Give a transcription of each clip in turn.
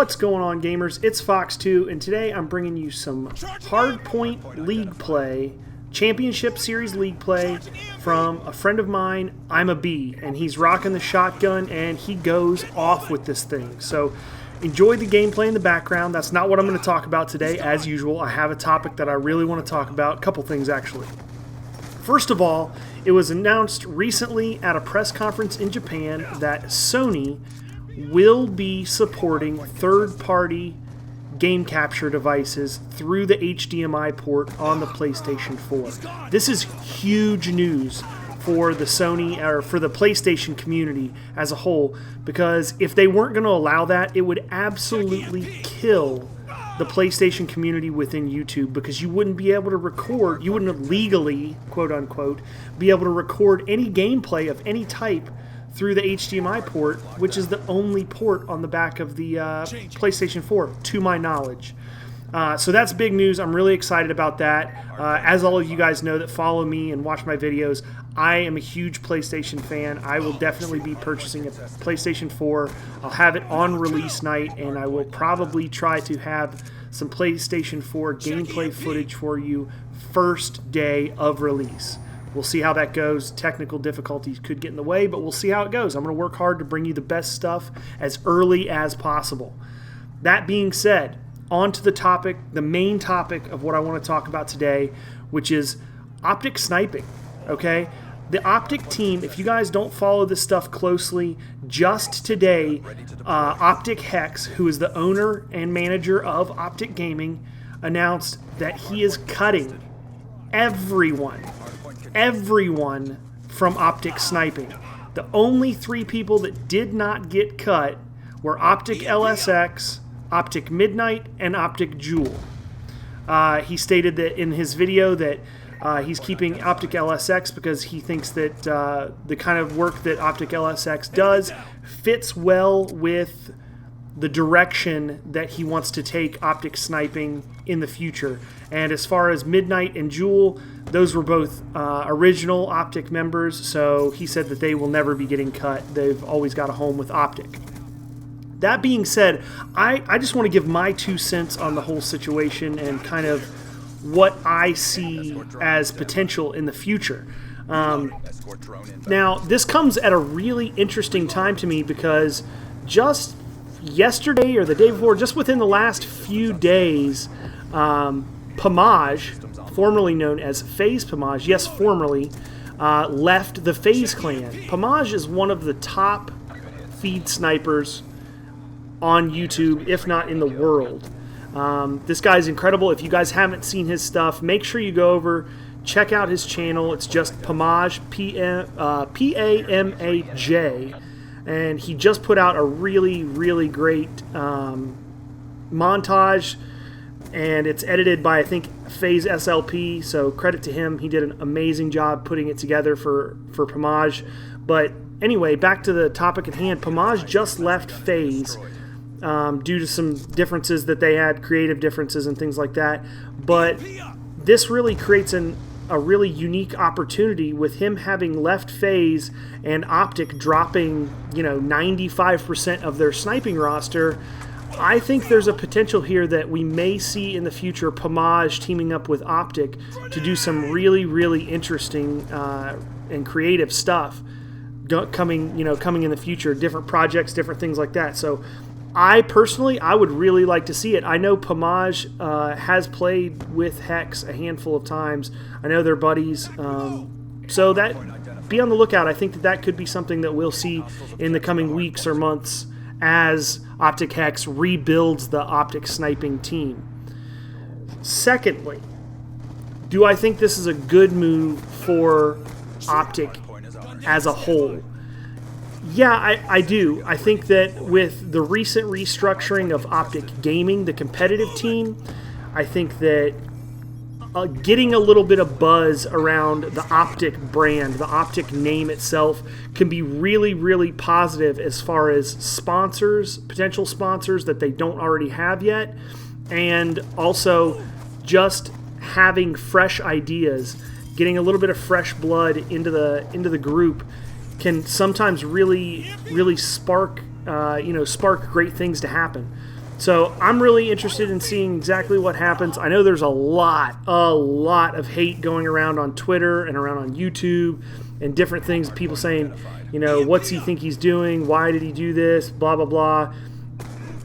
What's going on, gamers? It's Fox2, and today I'm bringing you some Hardpoint League play, Championship Series League play from a friend of mine, Imabee, and he's rocking the shotgun, and he goes off with this thing. So enjoy the gameplay in the background. That's not what I'm going to talk about today. As usual, I have a topic that I really want to talk about, a couple things actually. First of all, it was announced recently at a press conference in Japan that Sony will be supporting third-party game capture devices through the HDMI port on the PlayStation 4. This is huge news for the Sony or for the PlayStation community as a whole, because if they weren't going to allow that, it would absolutely kill the PlayStation community within YouTube, because you wouldn't be able to record, you wouldn't legally, quote unquote, be able to record any gameplay of any type through the HDMI port, which is the only port on the back of the PlayStation 4, to my knowledge. So that's big news. I'm really excited about that. As all of you guys know that follow me and watch my videos, I am a huge PlayStation fan. I will definitely be purchasing a PlayStation 4. I'll have it on release night, and I will probably try to have some PlayStation 4 gameplay footage for you first day of release. We'll see how that goes. Technical difficulties could get in the way, but we'll see how it goes. I'm going to work hard to bring you the best stuff as early as possible. That being said, on to the topic, the main topic of what I want to talk about today, which is OpTic sniping, okay? The OpTic team, if you guys don't follow this stuff closely, just today, OpTic Hex, who is the owner and manager of OpTic Gaming, announced that he is cutting everyone from OpTic sniping. The only three people that did not get cut were OpTic LSX, OpTic Midnight, and OpTic Jewel. He stated that in his video that he's keeping OpTic LSX because he thinks that the kind of work that OpTic LSX does fits well with the direction that he wants to take OpTic sniping in the future. And as far as Midnight and Jewel, those were both original OpTic members, so he said that they will never be getting cut. They've always got a home with OpTic. That being said, I just want to give my 2 cents on the whole situation and kind of what I see as potential in the future. Now, this comes at a really interesting time to me, because just yesterday or the day before, just within the last few days, Pamaj, formerly known as FaZe Pamaj, yes, formerly, left the FaZe clan. Pamaj is one of the top feed snipers on YouTube, if not in the world. This guy's incredible. If you guys haven't seen his stuff, make sure you go over, check out his channel. It's just Pamaj, P-A-M-A-J, and he just put out a really, really great montage, and it's edited by, I think, FaZe SLP, so credit to him. He did an amazing job putting it together for Pamaj. But anyway, back to the topic at hand. Pamaj just left FaZe due to some differences that they had, creative differences and things like that. But this really creates a really unique opportunity with him having left FaZe and OpTic dropping, 95% of their sniping roster. I think there's a potential here that we may see in the future Pamaj teaming up with OpTic to do some really, really interesting and creative stuff coming in the future, different projects, different things like that. So I would really like to see it. I know Pamaj has played with Hex a handful of times. I know they're buddies. So that, be on the lookout. I think that could be something that we'll see in the coming weeks or months as OpTic Hex rebuilds the OpTic sniping team. Secondly, do I think this is a good move for OpTic as a whole? Yeah, I do. I think that with the recent restructuring of OpTic Gaming, the competitive team, I think that getting a little bit of buzz around the OpTic brand, the OpTic name itself, can be really, really positive as far as sponsors, potential sponsors that they don't already have yet, and also just having fresh ideas, getting a little bit of fresh blood into the group can sometimes really spark great things to happen. So I'm really interested in seeing exactly what happens. I know there's a lot of hate going around on Twitter and around on YouTube and different things. People saying, you know, what's he think he's doing? Why did he do this? Blah, blah, blah.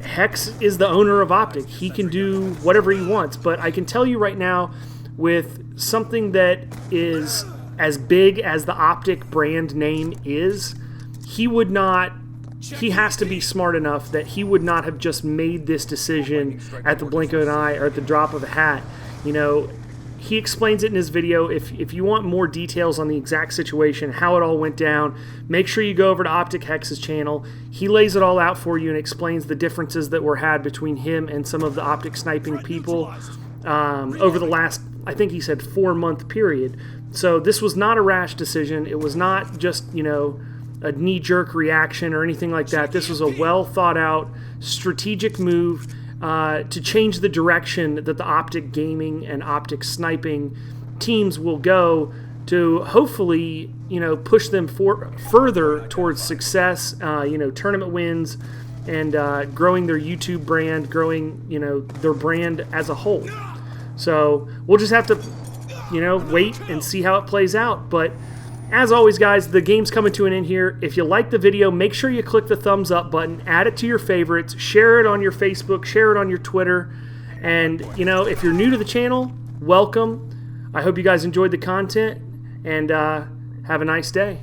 Hex is the owner of OpTic. He can do whatever he wants. But I can tell you right now, with something that is as big as the OpTic brand name is, he has to be smart enough that he would not have just made this decision at the blink of an eye or at the drop of a hat. You know, he explains it in his video. If you want more details on the exact situation, how it all went down, make sure you go over to OpTic Hex's channel. He lays it all out for you and explains the differences that were had between him and some of the OpTic sniping people over the last, I think he said, 4-month period. So this was not a rash decision. It was not just, you know, a knee-jerk reaction or anything like that. This was a well-thought-out strategic move to change the direction that the OpTic gaming and OpTic sniping teams will go to hopefully, you know, push them further towards success, you know, tournament wins, and growing their YouTube brand, growing, you know, their brand as a whole. So we'll just have to, you know, wait and see how it plays out. But as always, guys, the game's coming to an end here. If you like the video, make sure you click the thumbs up button, add it to your favorites, share it on your Facebook, share it on your Twitter. And, you know, if you're new to the channel, welcome. I hope you guys enjoyed the content, and have a nice day.